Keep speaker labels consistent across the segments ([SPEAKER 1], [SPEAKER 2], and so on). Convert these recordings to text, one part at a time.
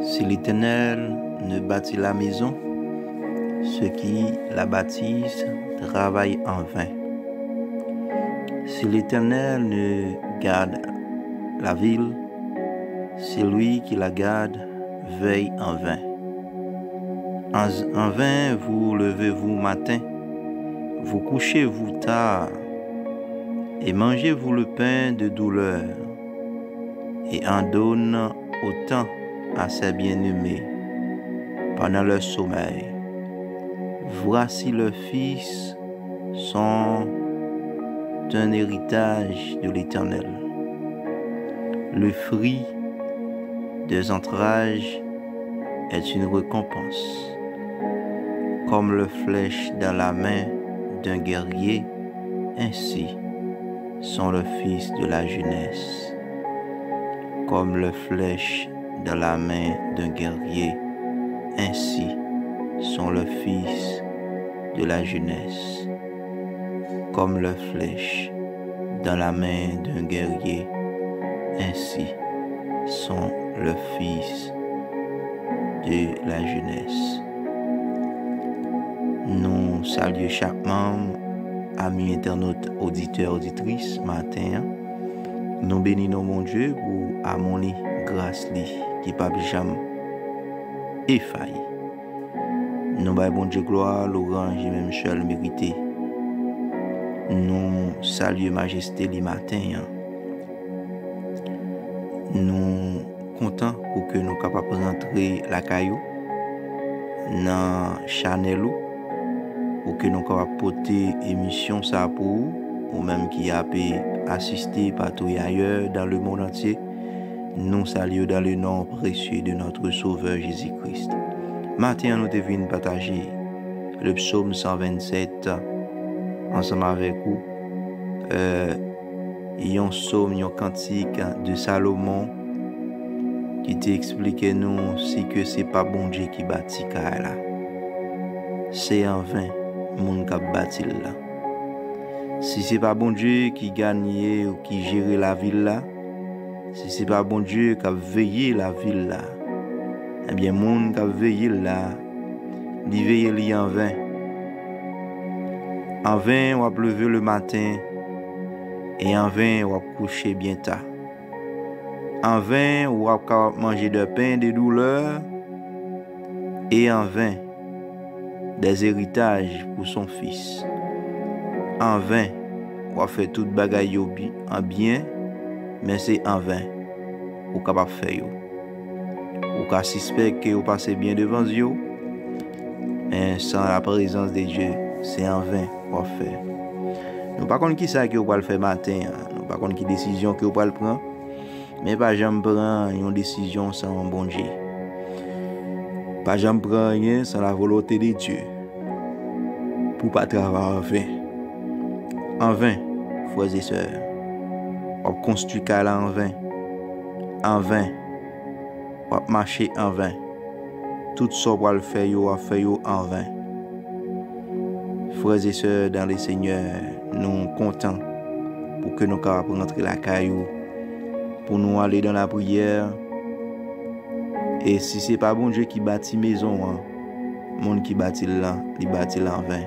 [SPEAKER 1] Si l'Éternel ne bâtit la maison, ceux qui la bâtissent travaillent en vain. Si l'Éternel ne garde la ville, celui qui la garde veille en vain. En vain vous levez-vous matin, vous couchez-vous tard, et mangez-vous le pain de douleur, et en donne autant à ses bien-aimés pendant leur sommeil. Voici leurs fils sont un héritage de l'Éternel. Le fruit des entrailles est une récompense. Comme le flèche dans la main d'un guerrier, ainsi sont les fils de la jeunesse. Comme le flèche dans la main d'un guerrier, ainsi sont les fils de la jeunesse. Comme le flèche dans la main d'un guerrier, ainsi sont les fils de la jeunesse. Nous saluons chaque membre, amis internautes, auditeurs, auditrices, matin. Nous bénissons mon Dieu pour harmonie, grâce qui pas jamais effailli. Nous baillons bon Dieu gloire, l'orange et même seul mérité. Nous saluons majesté les matins. Nous contents pour que nous capables de rentrer la caillou dans Chanel pour que nous capables porter émission ça pour ou même qui a pu assister partout ailleurs dans le monde entier. Nous saluons dans le nom précieux de notre Sauveur Jésus-Christ. Maintenant, nous devons partager le psaume 127 ensemble avec vous. Un psaume, un cantique de Salomon qui t'explique nous si que c'est pas bon Dieu qui bâtit là. C'est en vain moun qui bâti là. Si c'est pas bon Dieu qui gagne ou qui gère la ville là, si c'est pas bon Dieu qui a veillé la ville là, eh bien moun qui a veillé là, il veille en vain. En vain on va lever le matin et en vain on va coucher bien tard. En vain on va manger de pain de douleur et en vain des héritages pour son fils. En vain, on va faire toute bagaille en bien, mais c'est en vain ou capable faire yo. Ou ka suspect que vous passez bien devant Dieu, mais sans la présence de Dieu, c'est en vain qu'on fait. Nous pas connait qui ça que vous va le faire matin, nous pas connait qui décision que vous va le prendre, mais pas jamais prendre une décision sans bon Dieu. Pas jamais prendre rien sans la volonté de Dieu. Pour pas travailler en vain. En vain, frères et sœurs. On construit là en vain. En vain. On marcher en vain. Tout ça pour le faire en vain. Frères et sœurs dans le Seigneur, nous contents pour que nous puissions rentrer la caillou, pour nous aller dans la prière. Et si c'est pas bon Dieu qui bâtit maison, monde qui bâtit là, il bâtit là en vain.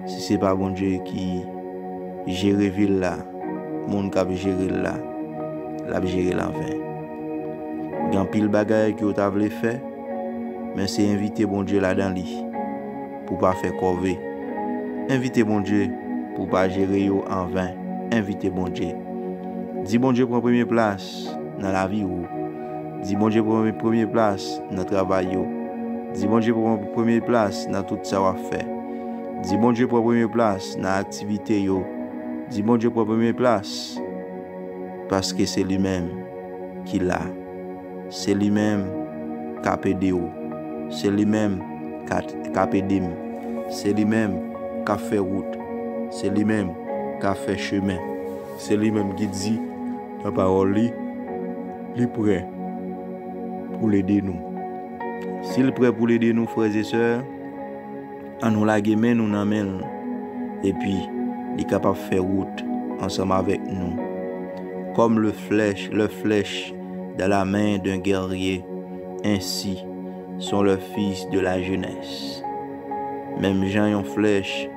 [SPEAKER 1] Si c'est pas bon Dieu qui gère ville là, monde qui a géré là, l'a géré là en vain. Grand pile bagaille que vous avez fait, mais c'est inviter bon Dieu là dans lui pour pas faire corvée. Inviter bon Dieu pour pas gérer yo en vain. Inviter bon Dieu. Dis bon Dieu prend première place dans la vie ou. Dis bon Dieu prend première place dans le travail. Dis bon Dieu prend première place dans tout ça va faire. Dis bon Dieu prend première place dans l'activité. Dis bon Dieu prend première place parce que c'est lui-même qui l'a. C'est lui-même qui a aidé. C'est lui-même qui a aidé. C'est lui-même qui a fait route. C'est lui-même qui a fait chemin. C'est lui-même qui dit la parole lui prêt pour l'aider nous. S'il est prêt pour l'aider nous, frères et sœurs, à nous la main nous n'amène et puis il est capable de faire route ensemble avec nous. Comme le flèche dans la main d'un guerrier, Ainsi sont les fils de la jeunesse. Même Jean yon flèche,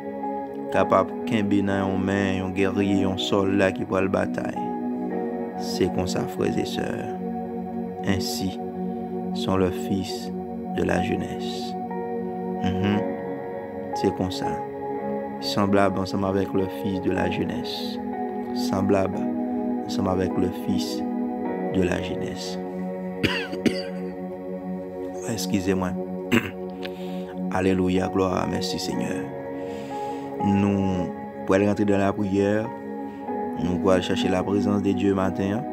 [SPEAKER 1] capable kembe nan yon main, yon guerrier, yon soldat qui prend la bataille. C'est comme ça, frères et sœurs. Ainsi sont les fils de la jeunesse. C'est comme ça. Semblable ensemble avec le fils de la jeunesse. Semblable ensemble avec le fils de la jeunesse. Excusez-moi. Alléluia, gloire, merci Seigneur. Nous pouvons rentrer dans la prière. Nous pouvons chercher la présence de Dieu matin.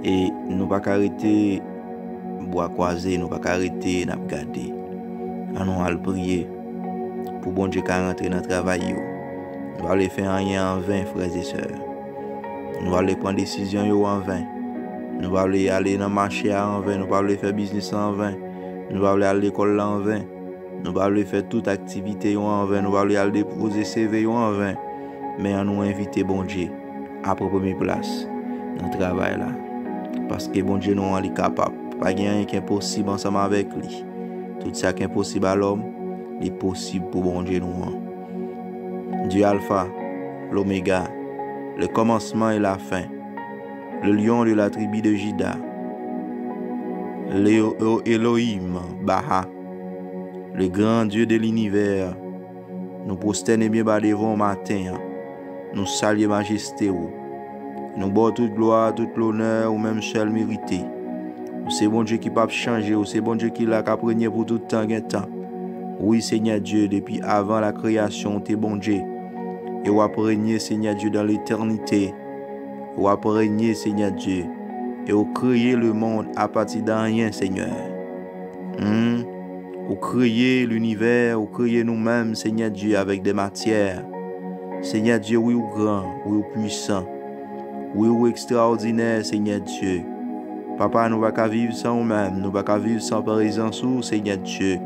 [SPEAKER 1] Et nous ne pouvons pas arrêter bois croisé, nous ne pouvons pas arrêter de garder. Nous allons prier pour bon Dieu qui rentrer dans le travail. Nous allons faire rien en vain, frères et sœurs. Nous allons prendre des décisions en vain. Nous allons aller dans le marché en vain. Nous allons faire business en vain. Nous allons aller à l'école en vain. Nous allons faire toute activité en vain. Nous allons aller déposer CV en vain. Mais nous inviter bon Dieu à première place dans le travail là. Parce que bon Dieu nous est capable. Pas rien qui est possible ensemble avec lui. Tout ça qui est possible à l'homme, est possible pour bon Dieu nous. Dieu Alpha, l'Oméga, le commencement et la fin, le lion de la tribu de Juda, Elohim, Baha, le grand Dieu de l'univers, nous prosternons bien bas devant matin, nous saluons majesté, nous bons toute gloire, toute l'honneur, ou même seul mérité. C'est bon Dieu qui peut changer, c'est bon Dieu qui l'a régné pour tout temps et temps. Oui, Seigneur Dieu, depuis avant la création, t'es bon Dieu. Et ou régné, Seigneur Dieu, dans l'éternité. Ou régné, Seigneur Dieu. Et ou créé le monde à partir d'un rien, Seigneur. Ou créé l'univers, ou créé nous-mêmes, Seigneur Dieu, avec des matières. Seigneur Dieu, oui, ou grand, oui, ou puissant. Oui, ou extraordinaire, Seigneur Dieu. Papa, nous ne pouvons pas vivre sans nous-mêmes, nous ne pouvons pas vivre sans présence ou Seigneur Dieu.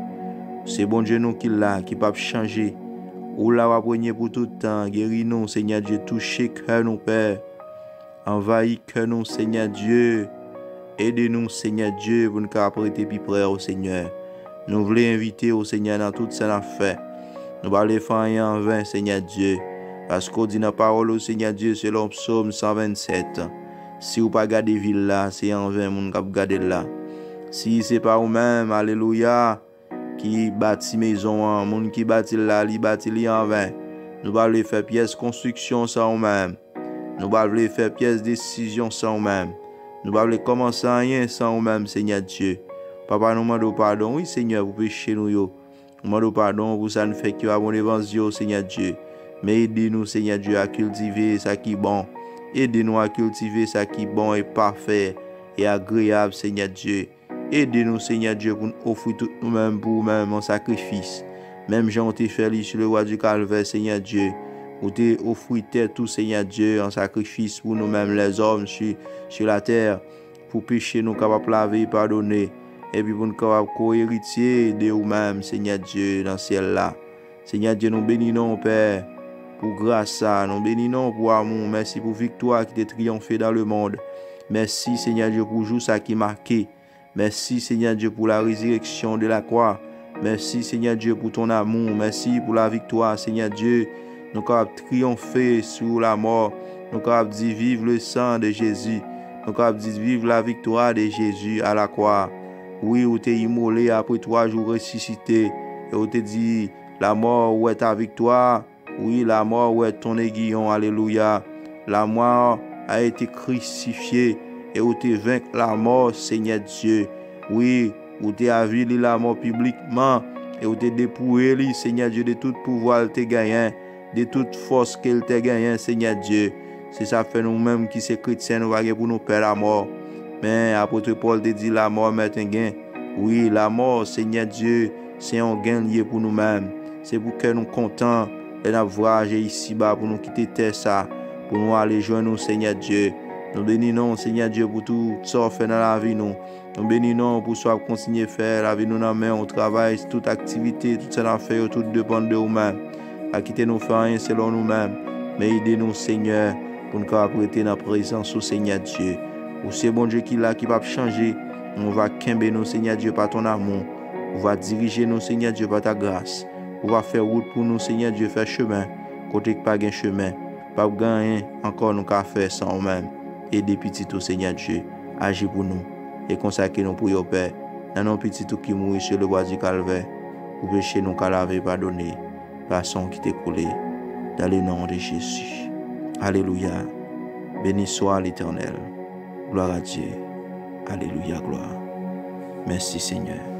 [SPEAKER 1] C'est bon Dieu nous qui l'a, qui peut changer. Ou là, va prendre pour tout le temps. Guéris-nous, Seigneur Dieu, touchez cœur nous, Père. Envahis cœur nous, Seigneur Dieu. Aidez-nous, Seigneur Dieu, pour nous prêter plus près au Seigneur. Nous voulons inviter au Seigneur dans toute cette affaire. Nous allons faire rien en vain, Seigneur Dieu. Parce qu'on dit dans la parole au Seigneur Dieu, selon Psaume 127. Si vous pas garder ville là, c'est en vain moun k'ap garder là. Si c'est pas vous-même, alléluia, qui bâtit maison, moun qui bâtit là, li bâtit li en vain. Nous pas aller faire pièce construction sans vous-même. Nous pas aller faire pièce décision sans vous-même. Nous pas aller commencer rien sans vous-même, Seigneur Dieu. Papa nous demande pardon, oui Seigneur, pour pécher nous yo. Nous demande pardon pour ça nous fait que bon évangile, Seigneur Dieu. Mais aidez-nous, Seigneur Dieu, à cultiver ça qui est bon. Aidez-nous à cultiver ça qui est bon et parfait et agréable, Seigneur Dieu. Aidez-nous, Seigneur Dieu, pour nous offrir tout nous-mêmes pour nous-mêmes en sacrifice. Même Jean t'ai fait sur le roi du Calvaire, Seigneur Dieu. Pour t'ai offrir tout, Seigneur Dieu, en sacrifice pour nous-mêmes, les hommes sur la terre. Pour pécher, nous capables laver et pardonner. Et puis pour nous capables co-héritier de nous-mêmes, Seigneur Dieu, dans ce ciel-là. Seigneur Dieu, nous bénissons, Père. Pour grâce à nous bénissons pour amour. Merci pour victoire qui t'a triomphé dans le monde. Merci Seigneur Dieu pour jour ça qui marqué. Merci Seigneur Dieu pour la résurrection de la croix. Merci Seigneur Dieu pour ton amour. Merci pour la victoire Seigneur Dieu. Nous capables triompher sur la mort. Nous capables dire vive le sang de Jésus. Nous capables dire vive la victoire de Jésus à la croix. Oui, où t'es immolé après 3 jours ressuscité. Et où t'es dit la mort où est ta victoire. Oui, la mort où est ton aiguillon, alléluia. La mort a été crucifiée et où tu vaincu la mort, Seigneur Dieu. Oui, où tu as vu la mort publiquement et où tu dépouillé, Seigneur Dieu, de tout pouvoir qu'elle t'a gagné, de toute force qu'elle t'a gagné, Seigneur Dieu. C'est ça fait nous-mêmes qui sommes chrétiens, nous allons pour nous perdre la mort. Mais apôtre Paul te dit la mort met un gain. Oui, la mort, Seigneur Dieu, c'est un gain lié pour nous-mêmes. C'est pour que nous contents. Et nous voyager ici-bas pour nous quitter terre ça, pour nous aller joindre nous, Seigneur Dieu. Nous bénissons, Seigneur Dieu, pour tout ça fait dans la vie nous. Nous bénissons pour soit continuer à faire la vie nous dans la main, au travail, toute activité, toute cette affaire, tout dépend de nous-mêmes. À quitter nous faire rien selon nous-mêmes. Mais aidez-nous, Seigneur, pour nous prêter dans la présence au Seigneur Dieu. Ou c'est bon Dieu qui là, qui va changer. On va quimber nous, Seigneur Dieu, par ton amour. On va diriger nous, Seigneur Dieu, par ta grâce. On va faire route pour nous, Seigneur Dieu, faire chemin. Côté que pas de chemin. Pas gagner encore nous qu'à faire sans nous-mêmes. Et des petits tout, Seigneur Dieu, agis pour nous. Et consacrer nous pour your Père. Dans nos petits tout qui mourent sur le bois du calvaire. Pour pécher nous qu'à laver, pardonner. Par son qui t'est coulé. Dans le nom de Jésus. Alléluia. Béni soit l'Éternel. Gloire à Dieu. Alléluia, gloire. Merci Seigneur.